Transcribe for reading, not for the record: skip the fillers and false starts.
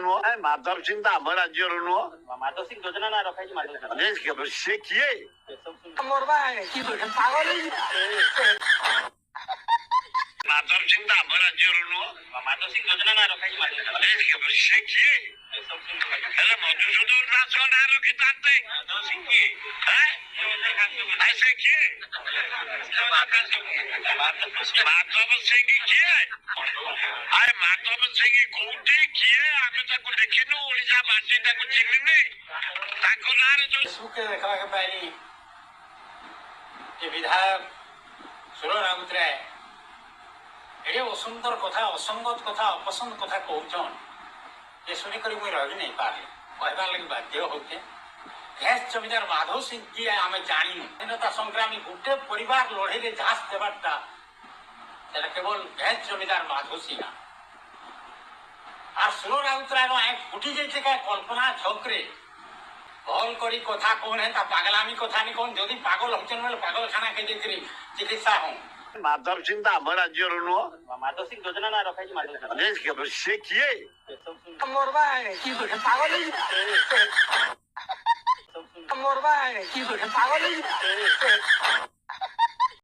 नुह माधव सिंह तो आम राज्य नुह माधव सिंह योजना ना रखा माधव से किए माधव सिंह तो आम राज्य नुह माधव सिंह योजना ना रखा से किए मधुसूदन दास ना रखी था माधव सिंह की ऐसे किए माधव सिंह किए आए माधव सिंह कोठी किए आमे ताको देखिनु ओडिसा माटी ताको चिन्हिनी ताको नारे जो फेसबुक के देखा के पाइली ये विधायक सुर राउतराय ये असुंदर कथा असंगत कथा अपसंद कथा कहउछन ये सुनी करी मुई रही नहीं पारे कहबा लगी बाध्य होते गैस जमीदार माधव सिंह की आमे जानिनु जनता संग्रामी गुटे परिवार लड़े रे झांस देबाटा सेटा केवल गैस जमीदार माधव सिंह আর সুর রাউতরায় এক ফুটি যাইছে কা কল্পনা ছকরে বল করি কথা কোন হে তা পাগলামি কথা নি কোন যদি পাগল হচ্ছেন বলে পাগলখানা কে দেখি চিকিৎসা হন माधव सिंह तो आम राज्य नुह माधव सिंह योजना ना रखा माधव से किए मोरबा की पागल मोरबा की पागल